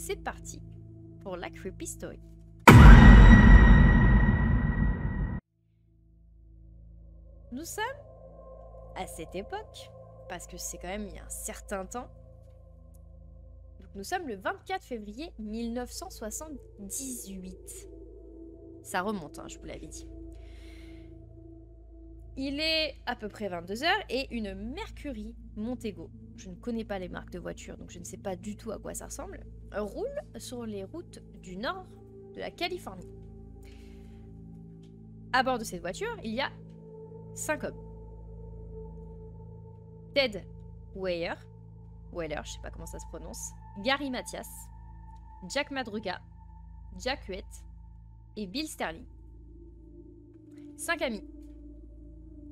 c'est parti pour la Creepy Story. Nous sommes à cette époque, parce que c'est quand même il y a un certain temps. Donc nous sommes le 24 février 1978. Ça remonte, hein, je vous l'avais dit. Il est à peu près 22 h et une Mercury Montego, je ne connais pas les marques de voitures, donc je ne sais pas du tout à quoi ça ressemble, roule sur les routes du nord de la Californie. À bord de cette voiture, il y a 5 hommes. Ted Weller, je sais pas comment ça se prononce, Gary Mathias, Jack Madruga, Jack Huet et Bill Sterling. 5 amis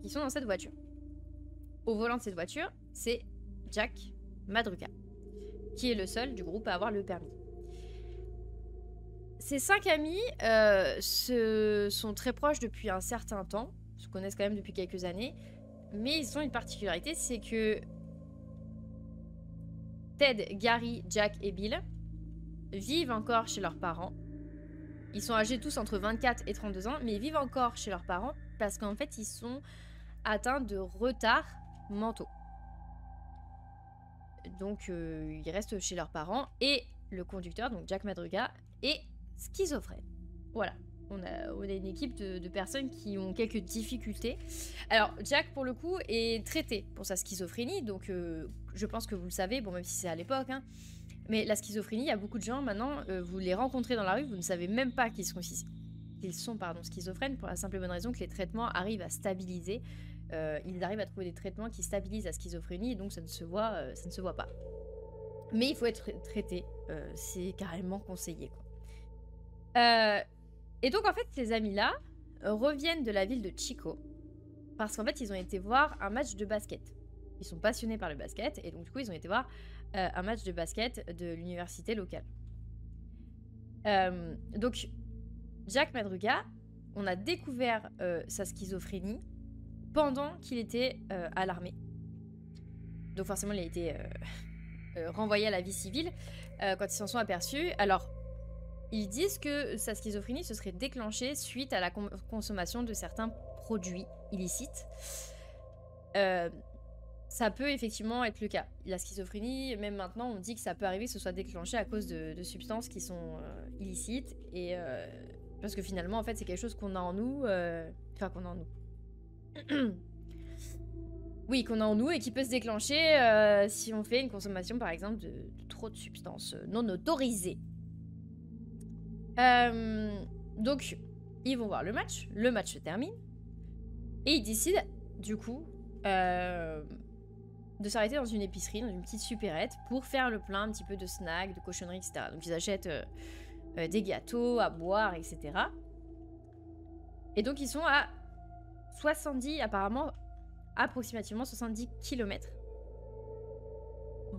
qui sont dans cette voiture. Au volant de cette voiture, c'est Jack Madruga, qui est le seul du groupe à avoir le permis. Ces 5 amis sont très proches depuis un certain temps, se connaissent quand même depuis quelques années, mais ils ont une particularité, c'est que Ted, Gary, Jack et Bill vivent encore chez leurs parents. Ils sont âgés tous entre 24 et 32 ans, mais ils vivent encore chez leurs parents parce qu'en fait, ils sont atteints de retards mentaux. Donc, ils restent chez leurs parents et le conducteur, donc Jack Madruga, est schizophrène. Voilà. On a une équipe de personnes qui ont quelques difficultés. Alors, Jack, pour le coup, est traité pour sa schizophrénie. Donc, je pense que vous le savez, bon, même si c'est à l'époque. Hein, mais la schizophrénie, il y a beaucoup de gens, maintenant, vous les rencontrez dans la rue, vous ne savez même pas qu'ils sont schizophrènes pour la simple et bonne raison que les traitements arrivent à stabiliser. Ils arrivent à trouver des traitements qui stabilisent la schizophrénie, et donc ça ne se voit pas. Mais il faut être traité. C'est carrément conseillé, quoi. Et donc, en fait, ces amis-là reviennent de la ville de Chico parce qu'en fait, ils ont été voir un match de basket. Ils sont passionnés par le basket et donc, du coup, ils ont été voir un match de basket de l'université locale. Donc, Jack Madruga, on a découvert sa schizophrénie pendant qu'il était à l'armée. Donc, forcément, il a été renvoyé à la vie civile quand ils s'en sont aperçus. Alors, ils disent que sa schizophrénie se serait déclenchée suite à la consommation de certains produits illicites. Ça peut effectivement être le cas. La schizophrénie, même maintenant, on dit que ça peut arriver que ce soit déclenché à cause de substances qui sont illicites. Et parce que finalement, en fait, c'est quelque chose qu'on a en nous. Enfin, qu'on a en nous. Oui, qu'on a en nous et qui peut se déclencher si on fait une consommation, par exemple, de trop de substances non autorisées. Donc, ils vont voir le match se termine, et ils décident, du coup, de s'arrêter dans une épicerie, dans une petite supérette, pour faire le plein un petit peu de snacks, de cochonneries, etc. Donc, ils achètent des gâteaux à boire, etc. Et donc, ils sont à 70, apparemment, approximativement 70 km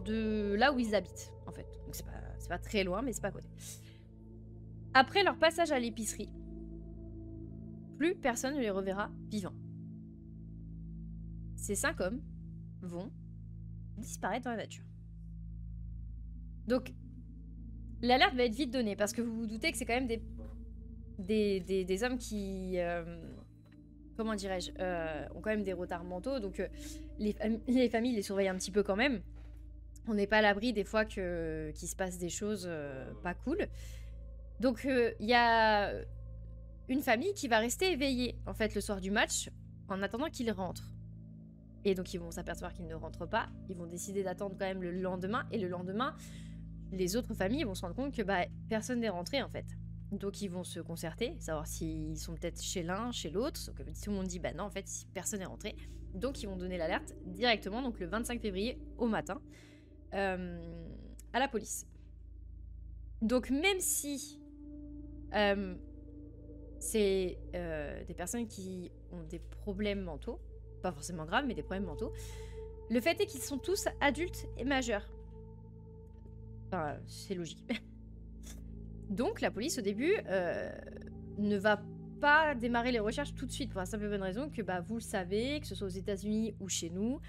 de là où ils habitent, en fait. Donc, c'est pas très loin, mais c'est pas à côté. Après leur passage à l'épicerie, plus personne ne les reverra vivants. Ces 5 hommes vont disparaître dans la nature. Donc, l'alerte va être vite donnée, parce que vous vous doutez que c'est quand même des hommes qui... comment dirais-je, ont quand même des retards mentaux, donc les familles les surveillent un petit peu quand même. On n'est pas à l'abri des fois qu'il se passe des choses pas cool. Donc, il y a une famille qui va rester éveillée, en fait, le soir du match, en attendant qu'il rentre. Et donc, ils vont s'apercevoir qu'il ne rentre pas. Ils vont décider d'attendre quand même le lendemain. Et le lendemain, les autres familles vont se rendre compte que personne n'est rentré, en fait. Donc, ils vont se concerter, savoir s'ils sont peut-être chez l'un, chez l'autre. Sauf que tout le monde dit, non, en fait, personne n'est rentré. Donc, ils vont donner l'alerte directement, donc le 25 février au matin, à la police. Donc, même si... c'est des personnes qui ont des problèmes mentaux, pas forcément graves, mais des problèmes mentaux. Le fait est qu'ils sont tous adultes et majeurs. Enfin, c'est logique. Donc, la police, au début, ne va pas démarrer les recherches tout de suite, pour la simple et bonne raison que, vous le savez, que ce soit aux États-Unis ou chez nous,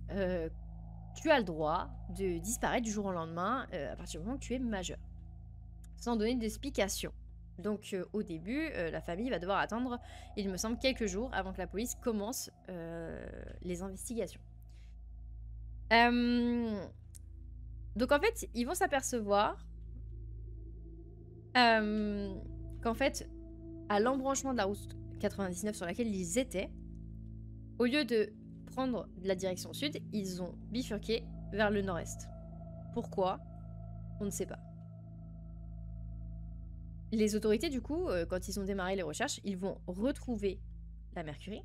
tu as le droit de disparaître du jour au lendemain à partir du moment que tu es majeur. sans donner d'explication. Donc au début, la famille va devoir attendre, il me semble, quelques jours avant que la police commence les investigations. Donc en fait, ils vont s'apercevoir qu'en fait, à l'embranchement de la route 99 sur laquelle ils étaient, au lieu de prendre la direction sud, ils ont bifurqué vers le nord-est. Pourquoi? On ne sait pas. Les autorités, du coup, quand ils ont démarré les recherches, ils vont retrouver la Mercury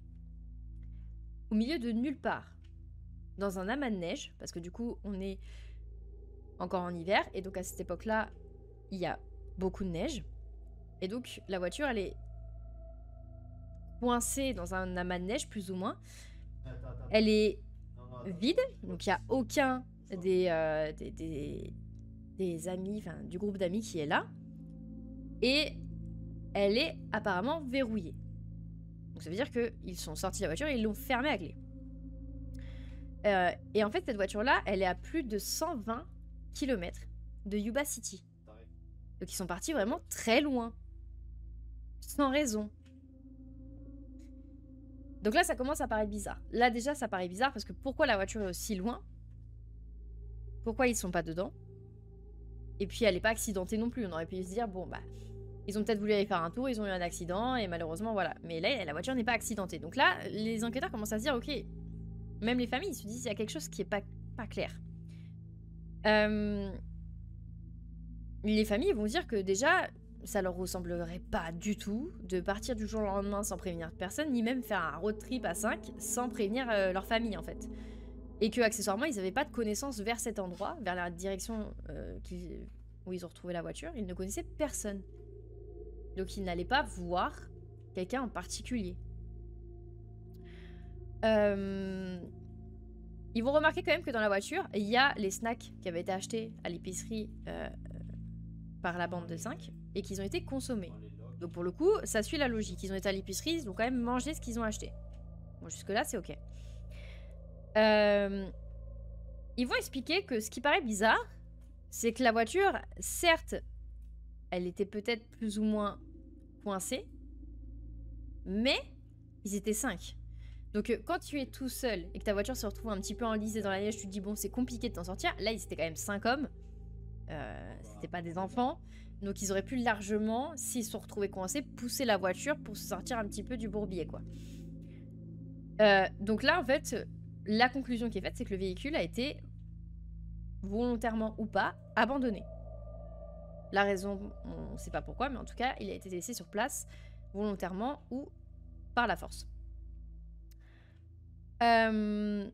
au milieu de nulle part, dans un amas de neige, parce que du coup, on est encore en hiver, et donc à cette époque-là, il y a beaucoup de neige, et donc la voiture, elle est coincée dans un amas de neige, plus ou moins. Elle est vide, donc il n'y a aucun des amis, enfin du groupe d'amis qui est là. Et elle est apparemment verrouillée. Donc ça veut dire qu'ils sont sortis de la voiture et ils l'ont fermée à clé. Et en fait, cette voiture-là, elle est à plus de 120 km de Yuba City. Donc ils sont partis vraiment très loin. Sans raison. Donc là, ça commence à paraître bizarre. Là, déjà, ça paraît bizarre parce que pourquoi la voiture est aussi loin? Pourquoi ils sont pas dedans? Et puis, elle n'est pas accidentée non plus. On aurait pu se dire, bon, bah, ils ont peut-être voulu aller faire un tour, ils ont eu un accident, et malheureusement, voilà. Mais là, la voiture n'est pas accidentée. Donc là, les enquêteurs commencent à se dire, ok, même les familles, ils se disent, il y a quelque chose qui est pas clair. Les familles vont dire que déjà, ça leur ressemblerait pas du tout de partir du jour au lendemain sans prévenir personne, ni même faire un road trip à 5 sans prévenir leur famille, en fait. Et que, accessoirement, ils n'avaient pas de connaissances vers cet endroit, vers la direction où ils ont retrouvé la voiture. Ils ne connaissaient personne. Donc, ils n'allaient pas voir quelqu'un en particulier. Ils vont remarquer quand même que dans la voiture, il y a les snacks qui avaient été achetés à l'épicerie par la bande de 5 et qui ont été consommés. Donc, pour le coup, ça suit la logique. Ils ont été à l'épicerie, ils ont quand même mangé ce qu'ils ont acheté. Bon, jusque-là, c'est ok. Ils vont expliquer que ce qui paraît bizarre, c'est que la voiture, certes, elle était peut-être plus ou moins coincée, mais ils étaient 5. Donc quand tu es tout seul et que ta voiture se retrouve un petit peu enlisée dans la neige, tu te dis bon, c'est compliqué de t'en sortir. Là, ils étaient quand même 5 hommes, c'était pas des enfants, donc ils auraient pu largement, s'ils se sont retrouvés coincés, pousser la voiture pour se sortir un petit peu du bourbier, quoi. Donc là, en fait, la conclusion qui est faite, c'est que le véhicule a été, volontairement ou pas, abandonné. La raison, on ne sait pas pourquoi, mais en tout cas, il a été laissé sur place, volontairement ou par la force. Ils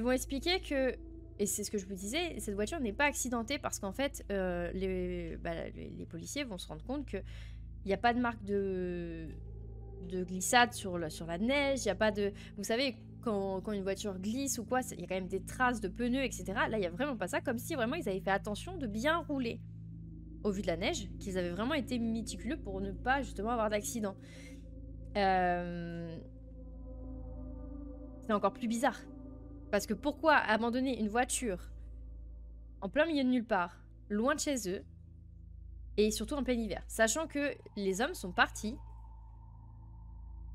vont expliquer que, et c'est ce que je vous disais, cette voiture n'est pas accidentée parce qu'en fait, les policiers vont se rendre compte qu'il n'y a pas de marque de glissade sur la neige, il n'y a pas de... Vous savez, quand une voiture glisse ou quoi, il y a quand même des traces de pneus, etc. Là, il n'y a vraiment pas ça, comme si vraiment ils avaient fait attention de bien rouler au vu de la neige, qu'ils avaient vraiment été méticuleux pour ne pas justement avoir d'accident. C'est encore plus bizarre. Parce que pourquoi abandonner une voiture en plein milieu de nulle part, loin de chez eux, et surtout en plein hiver, sachant que les hommes sont partis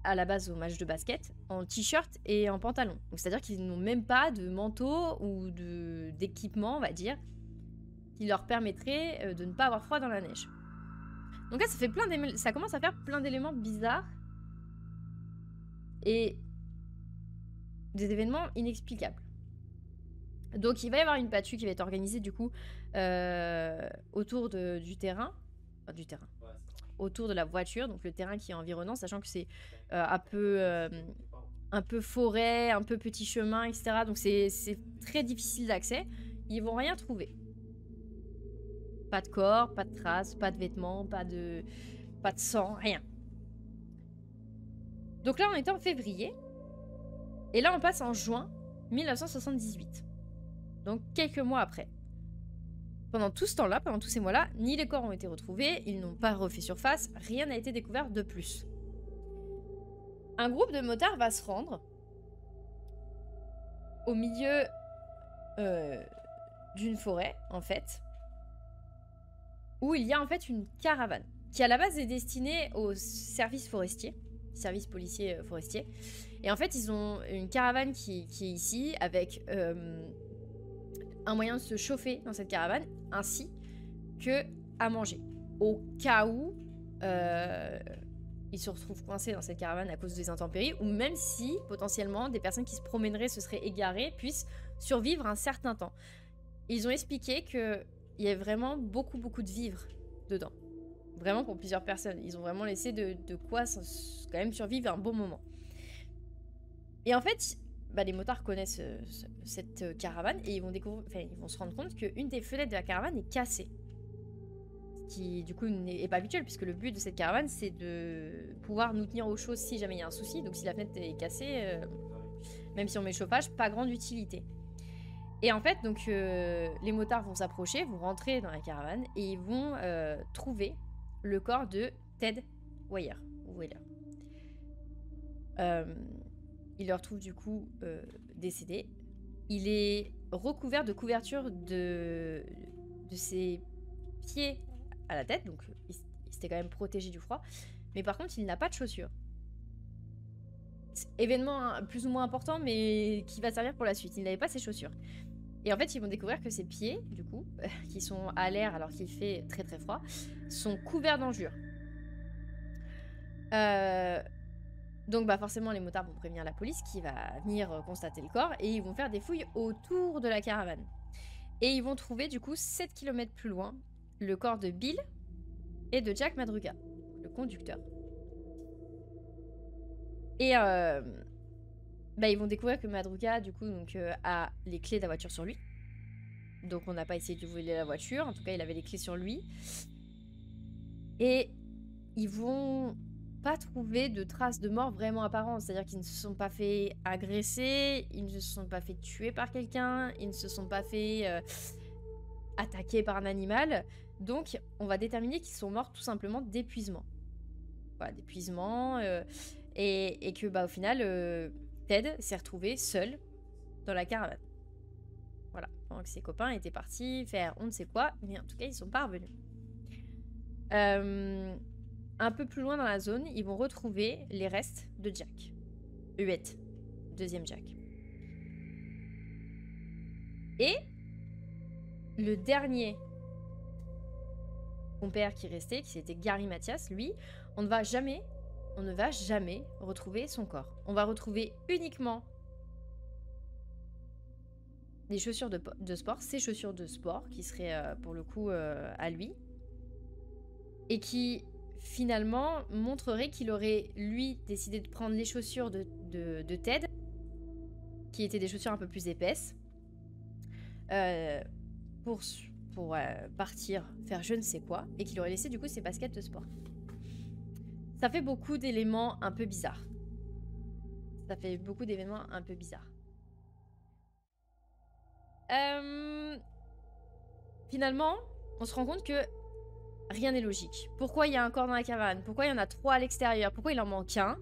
à la base au match de basket en t-shirt et en pantalon. Donc c'est-à-dire qu'ils n'ont même pas de manteau ou d'équipement, on va dire, qui leur permettrait de ne pas avoir froid dans la neige. Donc là, ça commence à faire plein d'éléments bizarres et des événements inexplicables. Donc il va y avoir une battue qui va être organisée du coup autour du terrain, autour de la voiture, donc le terrain qui est environnant, sachant que c'est un peu forêt, un peu petit chemin, etc. Donc c'est très difficile d'accès. Ils vont rien trouver. Pas de corps, pas de traces, pas de vêtements, pas de sang, rien. Donc là, on était en février. Et là, on passe en juin 1978. Donc quelques mois après. Pendant tout ce temps-là, pendant tous ces mois-là, ni les corps ont été retrouvés, ils n'ont pas refait surface, rien n'a été découvert de plus. Un groupe de motards va se rendre au milieu d'une forêt, en fait. où il y a en fait une caravane qui à la base est destinée aux services forestiers, services policiers forestiers. Et en fait, ils ont une caravane qui est ici avec un moyen de se chauffer dans cette caravane, ainsi que à manger. Au cas où ils se retrouvent coincés dans cette caravane à cause des intempéries, ou même si potentiellement des personnes qui se promèneraient, se seraient égarées, puissent survivre un certain temps. Ils ont expliqué qu'il y avait vraiment beaucoup de vivres dedans. Vraiment pour plusieurs personnes. Ils ont vraiment laissé de quoi quand même survivre un bon moment. Et en fait, bah, les motards connaissent cette caravane et ils vont se rendre compte qu'une des fenêtres de la caravane est cassée. Ce qui du coup n'est pas habituel puisque le but de cette caravane c'est de pouvoir nous tenir au chaud si jamais il y a un souci. Donc si la fenêtre est cassée, même si on met le chauffage, pas grande utilité. Et en fait, donc les motards vont s'approcher, vont rentrer dans la caravane et ils vont trouver le corps de Ted Weyer. Il le retrouve du coup décédé. Il est recouvert de couverture de ses pieds à la tête, donc il s'était quand même protégé du froid. Mais par contre, il n'a pas de chaussures. Événement plus ou moins important, mais qui va servir pour la suite. Il n'avait pas ses chaussures. Et en fait, ils vont découvrir que ses pieds, du coup, qui sont à l'air alors qu'il fait très froid, sont couverts d'engelures. Donc bah forcément, les motards vont prévenir la police qui va venir constater le corps et ils vont faire des fouilles autour de la caravane. Et ils vont trouver du coup 7 km plus loin le corps de Bill et de Jack Madruga, le conducteur. Et bah, ils vont découvrir que Madruga du coup donc, a les clés de la voiture sur lui. Donc on n'a pas essayé de voler la voiture, en tout cas il avait les clés sur lui. Et ils vont pas trouver de traces de mort vraiment apparentes, c'est-à-dire qu'ils ne se sont pas fait agresser, ils ne se sont pas fait tuer par quelqu'un, ils ne se sont pas fait attaquer par un animal. Donc on va déterminer qu'ils sont morts tout simplement d'épuisement. Voilà, d'épuisement et que bah au final Ted s'est retrouvé seul dans la caravane. Voilà, pendant que ses copains étaient partis faire on ne sait quoi, mais en tout cas ils sont pas revenus. Un peu plus loin dans la zone, ils vont retrouver les restes de Jack. Huette, deuxième Jack. Et le dernier compère qui restait, qui c'était Gary Mathias, lui, on ne va jamais retrouver son corps. On va retrouver uniquement des chaussures de sport, ses chaussures de sport, qui seraient pour le coup à lui, et qui finalement montrerait qu'il aurait, lui, décidé de prendre les chaussures de Ted, qui étaient des chaussures un peu plus épaisses, pour partir faire je ne sais quoi, et qu'il aurait laissé du coup ses baskets de sport. Ça fait beaucoup d'éléments un peu bizarres. Finalement, on se rend compte que rien n'est logique. Pourquoi il y a un corps dans la caravane? Pourquoi il y en a 3 à l'extérieur? Pourquoi il en manque un?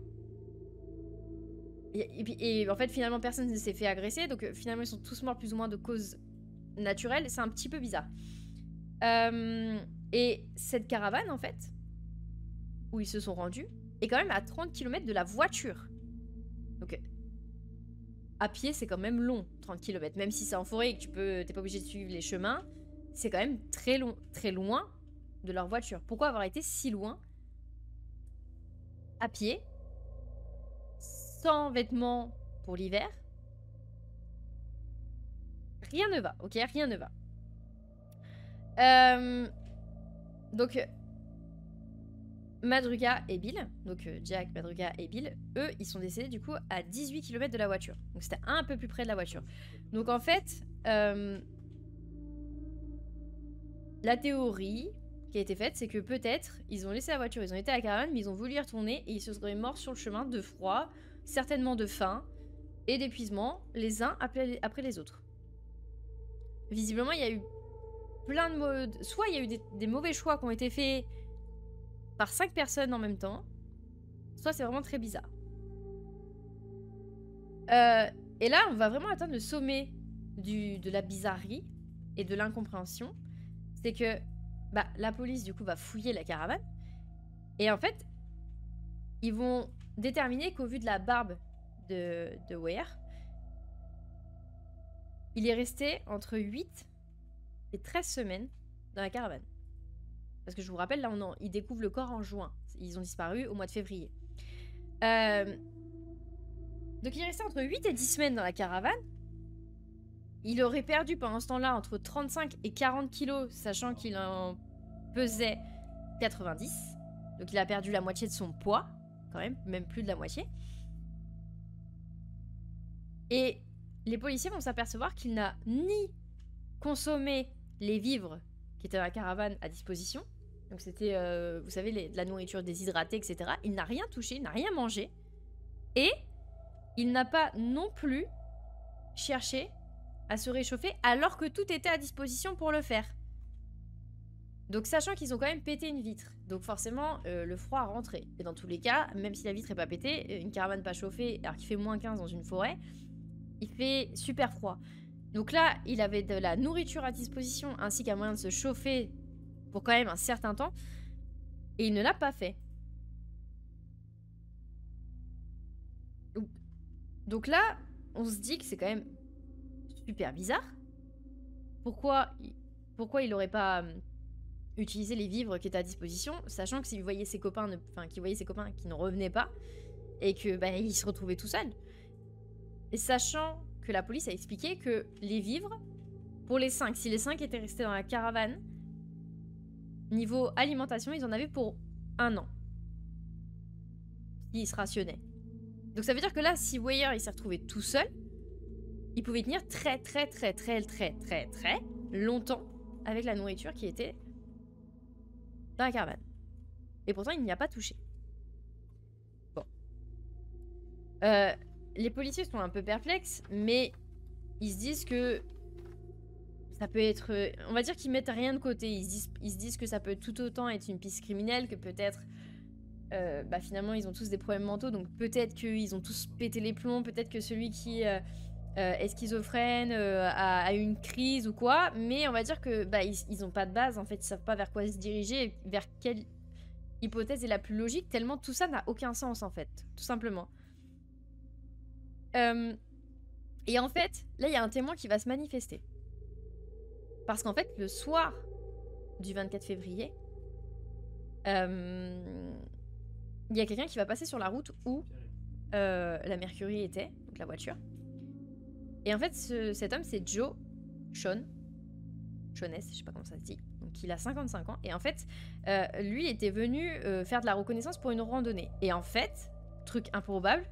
Et en fait, finalement, personne ne s'est fait agresser. Donc, finalement, ils sont tous morts plus ou moins de cause naturelle. C'est un petit peu bizarre. Et cette caravane, en fait, où ils se sont rendus, est quand même à 30 km de la voiture. Donc, à pied, c'est quand même long, 30 km. Même si c'est en forêt et que t'es pas obligé de suivre les chemins, c'est quand même très loin de leur voiture. Pourquoi avoir été si loin à pied, sans vêtements pour l'hiver? Rien ne va, ok? Rien ne va. Donc Madruga et Bill, donc Jack, Madruga et Bill, eux, ils sont décédés du coup à 18 km de la voiture. Donc c'était un peu plus près de la voiture. Donc en fait, la théorie qui a été faite, c'est que peut-être ils ont laissé la voiture, ils ont été à la caravane, mais ils ont voulu y retourner et ils se seraient morts sur le chemin de froid, certainement de faim et d'épuisement, les uns après les autres. Visiblement, il y a eu plein de modes. Soit il y a eu des mauvais choix qui ont été faits par 5 personnes en même temps, soit c'est vraiment très bizarre. Et là, on va vraiment atteindre le sommet de la bizarrerie et de l'incompréhension. C'est que bah, la police, du coup, va fouiller la caravane. Et en fait, ils vont déterminer qu'au vu de la barbe de Weir, il est resté entre 8 et 13 semaines dans la caravane. Parce que je vous rappelle, là, ils découvrent le corps en juin. Ils ont disparu au mois de février. Donc il est resté entre 8 et 10 semaines dans la caravane. Il aurait perdu pendant ce temps-là entre 35 et 40 kilos, sachant qu'il en pesait 90. Donc il a perdu la moitié de son poids, quand même plus de la moitié. Et les policiers vont s'apercevoir qu'il n'a ni consommé les vivres qui étaient dans la caravane à disposition. Donc c'était, vous savez, de la nourriture déshydratée, etc. Il n'a rien touché, il n'a rien mangé. Et il n'a pas non plus cherché à se réchauffer alors que tout était à disposition pour le faire. Donc sachant qu'ils ont quand même pété une vitre, donc forcément le froid a rentré. Et dans tous les cas, même si la vitre n'est pas pétée, une caravane pas chauffée alors qu'il fait moins 15 dans une forêt, il fait super froid. Donc là, il avait de la nourriture à disposition ainsi qu'un moyen de se chauffer pour quand même un certain temps. Et il ne l'a pas fait. Donc là, on se dit que c'est quand même super bizarre. Pourquoi il n'aurait pas utilisé les vivres qui étaient à disposition, sachant que s'il voyait ses copains, qu'il voyait ses copains qui ne revenaient pas et que bah, il se retrouvait tout seul. Et sachant que la police a expliqué que les vivres, pour les 5, si les 5 étaient restés dans la caravane, niveau alimentation, ils en avaient pour 1 an. Ils se rationnaient. Donc ça veut dire que là, si Weir il s'est retrouvé tout seul, il pouvait tenir très longtemps avec la nourriture qui était dans la caravane. Et pourtant, il n'y a pas touché. Bon. Les policiers sont un peu perplexes, mais ils se disent que ça peut être... On va dire qu'ils mettent rien de côté. Ils se disent que ça peut tout autant être une piste criminelle, que peut-être... bah finalement, ils ont tous des problèmes mentaux, donc peut-être qu'ils ont tous pété les plombs, peut-être que celui qui est schizophrène a eu une crise ou quoi, mais on va dire que bah, ils ont pas de base, en fait, ils savent pas vers quoi se diriger, vers quelle hypothèse est la plus logique, tellement tout ça n'a aucun sens, en fait, tout simplement. Et en fait, là, il y a un témoin qui va se manifester. Parce qu'en fait, le soir du 24 février, il y a quelqu'un qui va passer sur la route où la Mercury était, donc la voiture. Et en fait, cet homme, c'est Shauness, je sais pas comment ça se dit. Donc il a 55 ans. Et en fait, lui était venu faire de la reconnaissance pour une randonnée. Et en fait, truc improbable,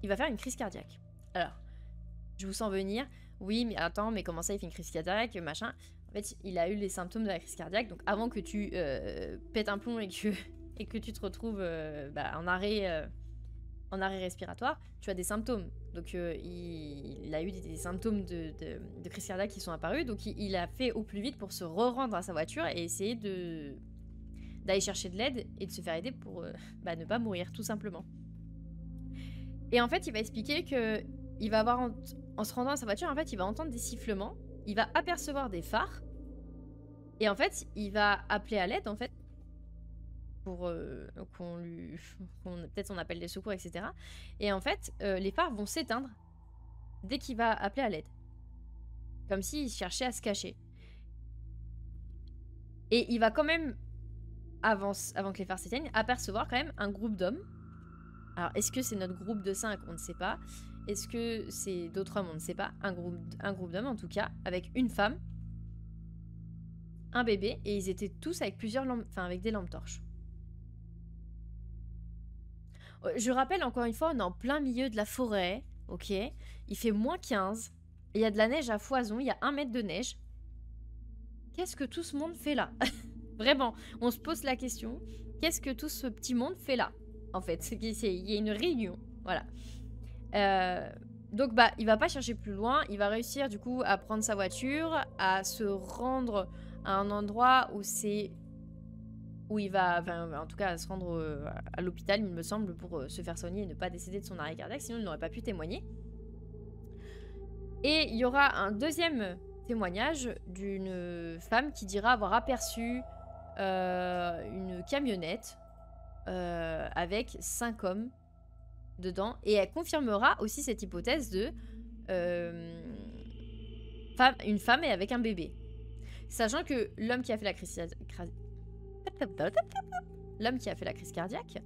il va faire une crise cardiaque. Alors, je vous sens venir. Oui, mais attends, mais comment ça, il fait une crise cardiaque, machin. En fait, il a eu les symptômes de la crise cardiaque. Donc avant que tu pètes un plomb et que tu te retrouves en arrêt respiratoire, tu as des symptômes. Donc il a eu des symptômes de crise cardiaque qui sont apparus. Donc il a fait au plus vite pour se rendre à sa voiture et essayer d'aller chercher de l'aide et de se faire aider pour ne pas mourir, tout simplement. Et en fait, il va expliquer que il va avoir, en se rendant à sa voiture, en fait, il va entendre des sifflements, il va apercevoir des phares, et en fait, il va appeler à l'aide, en fait, pour peut-être on appelle des secours, etc. Et en fait, les phares vont s'éteindre dès qu'il va appeler à l'aide. Comme s'il cherchait à se cacher. Et il va quand même, avant que les phares s'éteignent, apercevoir quand même un groupe d'hommes. Alors, est-ce que c'est notre groupe de 5? On ne sait pas. Est-ce que c'est d'autres hommes? On ne sait pas. Un groupe d'hommes, en tout cas, avec une femme, un bébé, et ils étaient tous avec avec des lampes torches. Je rappelle, encore une fois, on est en plein milieu de la forêt, ok? Il fait moins 15, il y a de la neige à foison, il y a 1 mètre de neige. Qu'est-ce que tout ce monde fait là? Vraiment, on se pose la question. Qu'est-ce que tout ce petit monde fait là? En fait, il y a une réunion, voilà. Donc il va pas chercher plus loin, il va réussir du coup à prendre sa voiture, à se rendre à un endroit où il va, en tout cas à se rendre à l'hôpital, il me semble, pour se faire soigner et ne pas décéder de son arrêt cardiaque, sinon il n'aurait pas pu témoigner. Et il y aura un deuxième témoignage d'une femme qui dira avoir aperçu une camionnette avec 5 hommes dedans. Et elle confirmera aussi cette hypothèse de une femme et avec un bébé. Sachant que l'homme qui a fait la crise cardiaque,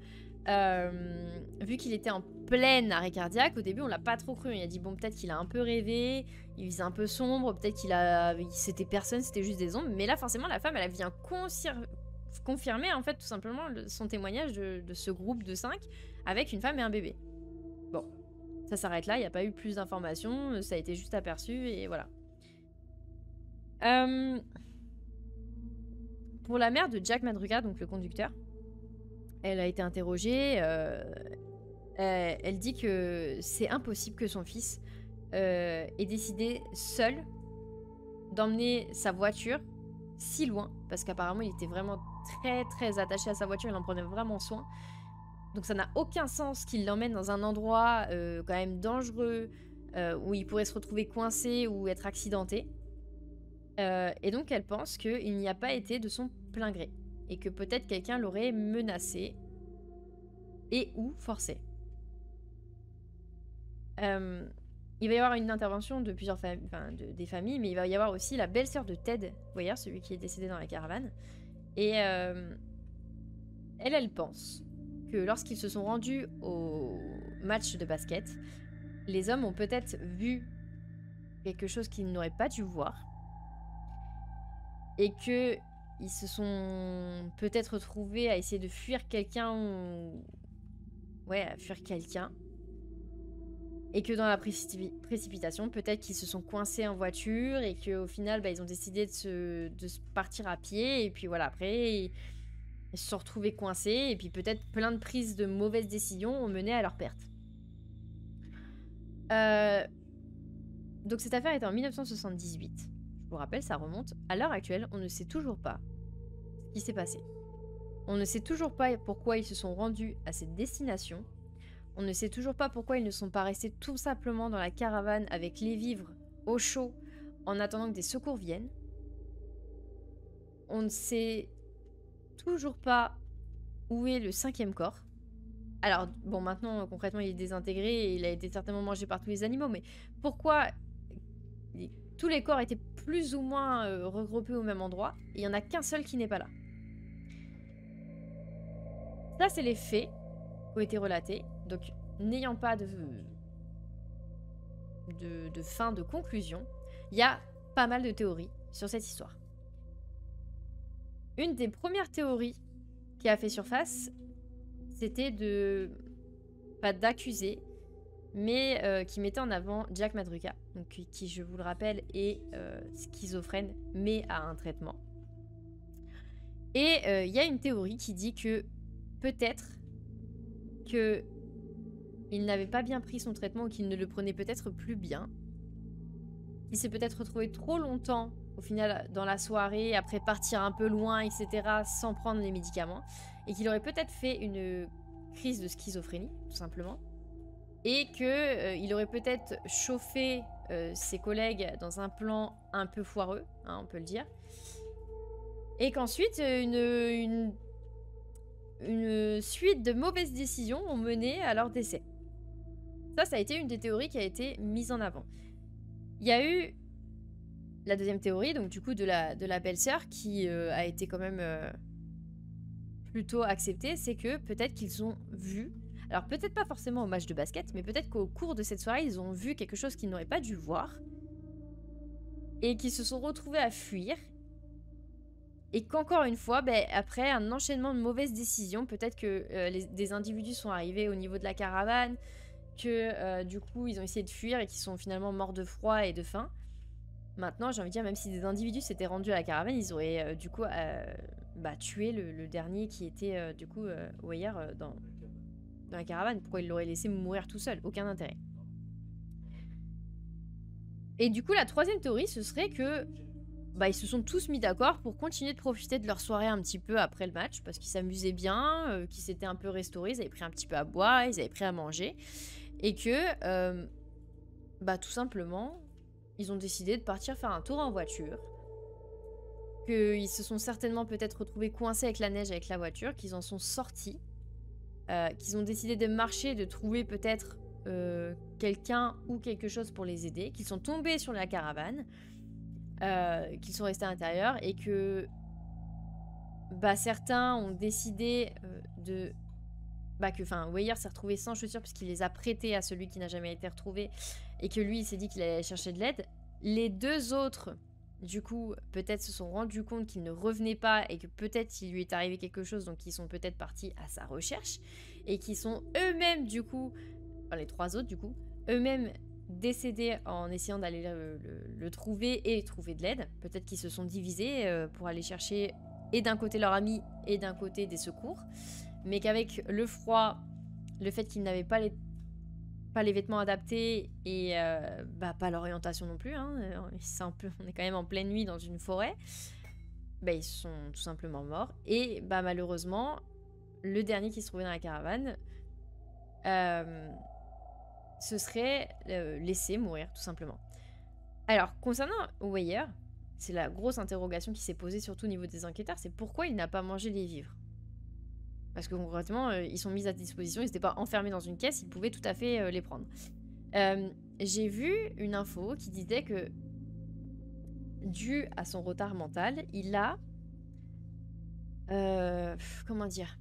vu qu'il était en plein arrêt cardiaque, au début on l'a pas trop cru. Il a dit bon, peut-être qu'il a un peu rêvé, il faisait un peu sombre, peut-être c'était personne, c'était juste des ombres. Mais là forcément la femme elle vient confirmer en fait tout simplement son témoignage de ce groupe de 5 avec une femme et un bébé. Bon, ça s'arrête là, il n'y a pas eu plus d'informations, ça a été juste aperçu et voilà. Pour la mère de Jack Madruga, donc le conducteur, elle a été interrogée. Elle dit que c'est impossible que son fils ait décidé seul d'emmener sa voiture si loin, parce qu'apparemment il était vraiment très très attaché à sa voiture, il en prenait vraiment soin. Donc ça n'a aucun sens qu'il l'emmène dans un endroit quand même dangereux, où il pourrait se retrouver coincé ou être accidenté. Et donc elle pense qu'il n'y a pas été de son plein gré, et que peut-être quelqu'un l'aurait menacé et ou forcé. Il va y avoir une intervention de plusieurs des familles, mais il va y avoir aussi la belle-sœur de Ted Weyer, celui qui est décédé dans la caravane. Et elle pense que lorsqu'ils se sont rendus au match de basket, les hommes ont peut-être vu quelque chose qu'ils n'auraient pas dû voir, et que ils se sont peut-être retrouvés à essayer de fuir quelqu'un à fuir quelqu'un. Et que dans la précipitation, peut-être qu'ils se sont coincés en voiture et qu'au final, ils ont décidé de se partir à pied. Et puis voilà, après, ils se sont retrouvés coincés. Et puis peut-être plein de prises de mauvaises décisions ont mené à leur perte. Donc cette affaire était en 1978. Je vous rappelle, ça remonte. À l'heure actuelle, on ne sait toujours pas ce qui s'est passé. On ne sait toujours pas pourquoi ils se sont rendus à cette destination. On ne sait toujours pas pourquoi ils ne sont pas restés tout simplement dans la caravane avec les vivres au chaud en attendant que des secours viennent. On ne sait toujours pas où est le 5e corps. Alors, bon, maintenant, concrètement, il est désintégré et il a été certainement mangé par tous les animaux, mais pourquoi tous les corps étaient plus ou moins regroupés au même endroit et il n'y en a qu'un seul qui n'est pas là? Ça, c'est les faits qui ont été relatés. Donc, n'ayant pas de fin, de conclusion, il y a pas mal de théories sur cette histoire. Une des premières théories qui a fait surface, c'était pas d'accuser, mais qui mettait en avant Jack Madruga, donc qui, je vous le rappelle, est schizophrène, mais a un traitement. Et il y a une théorie qui dit que peut-être que il n'avait pas bien pris son traitement ou qu'il ne le prenait peut-être plus bien. Il s'est peut-être retrouvé trop longtemps, au final, dans la soirée, après partir un peu loin, etc., sans prendre les médicaments. Et qu'il aurait peut-être fait une crise de schizophrénie, tout simplement. Et qu'il aurait peut-être chauffé ses collègues dans un plan un peu foireux, hein, on peut le dire. Et qu'ensuite, une suite de mauvaises décisions ont mené à leur décès. Ça a été une des théories qui a été mise en avant. Il y a eu la deuxième théorie, donc du coup de la belle-sœur, qui a été quand même plutôt acceptée, c'est que peut-être qu'ils ont vu, alors peut-être pas forcément au match de basket, mais peut-être qu'au cours de cette soirée, ils ont vu quelque chose qu'ils n'auraient pas dû voir, et qu'ils se sont retrouvés à fuir, et qu'encore une fois, après un enchaînement de mauvaises décisions, peut-être que des individus sont arrivés au niveau de la caravane, que du coup ils ont essayé de fuir et qu'ils sont finalement morts de froid et de faim. Maintenant, j'ai envie de dire, même si des individus s'étaient rendus à la caravane, ils auraient du coup tué le dernier qui était du coup Weyer dans la caravane. Pourquoi ils l'auraient laissé mourir tout seul? Aucun intérêt. Et du coup, la troisième théorie, ce serait que ils se sont tous mis d'accord pour continuer de profiter de leur soirée un petit peu après le match, parce qu'ils s'amusaient bien, qu'ils s'étaient un peu restaurés, ils avaient pris un petit peu à boire, ils avaient pris à manger, et que tout simplement, ils ont décidé de partir faire un tour en voiture qu'ils se sont certainement peut-être retrouvés coincés avec la neige, avec la voiture, qu'ils en sont sortis, qu'ils ont décidé de marcher, de trouver peut-être quelqu'un ou quelque chose pour les aider, qu'ils sont tombés sur la caravane, qu'ils sont restés à l'intérieur et que certains ont décidé de... Weyer s'est retrouvé sans chaussures puisqu'il les a prêtées à celui qui n'a jamais été retrouvé et que lui, il s'est dit qu'il allait chercher de l'aide. Les deux autres, du coup, peut-être se sont rendus compte qu'il ne revenait pas et que peut-être il lui est arrivé quelque chose, donc ils sont peut-être partis à sa recherche et qui sont eux-mêmes, du coup, les trois autres, du coup, eux-mêmes décédés en essayant d'aller le trouver et trouver de l'aide. Peut-être qu'ils se sont divisés pour aller chercher et d'un côté leur ami et d'un côté des secours. Mais qu'avec le froid, le fait qu'ils n'avaient pas les vêtements adaptés et pas l'orientation non plus, hein, on est quand même en pleine nuit dans une forêt, ils sont tout simplement morts. Et malheureusement, le dernier qui se trouvait dans la caravane se serait laissé mourir, tout simplement. Alors, concernant Weyer, c'est la grosse interrogation qui s'est posée surtout au niveau des enquêteurs, c'est pourquoi il n'a pas mangé les vivres. Parce que concrètement, ils sont mis à disposition, ils n'étaient pas enfermés dans une caisse, ils pouvaient tout à fait les prendre. J'ai vu une info qui disait que, dû à son retard mental, il a... comment dire,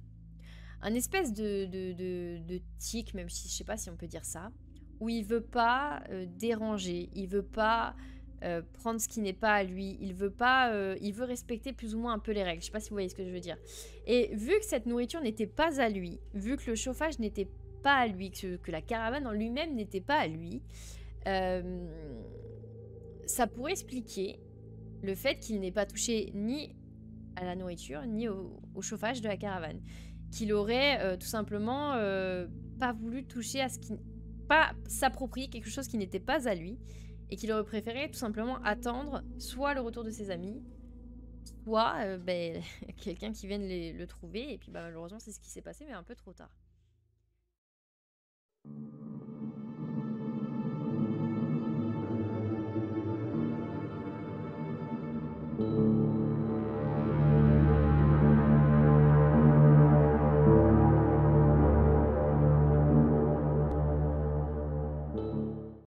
un espèce de tic, même si je sais pas si on peut dire ça, où il veut pas déranger, il veut pas prendre ce qui n'est pas à lui, il veut respecter plus ou moins un peu les règles. Je sais pas si vous voyez ce que je veux dire. Et vu que cette nourriture n'était pas à lui, vu que le chauffage n'était pas à lui, que la caravane en lui-même n'était pas à lui, ça pourrait expliquer le fait qu'il n'ait pas touché ni à la nourriture, ni au chauffage de la caravane. Qu'il aurait tout simplement pas voulu toucher à ce qui... pas s'approprier quelque chose qui n'était pas à lui, et qu'il aurait préféré tout simplement attendre soit le retour de ses amis, soit quelqu'un qui vienne le trouver, et puis malheureusement c'est ce qui s'est passé, mais un peu trop tard.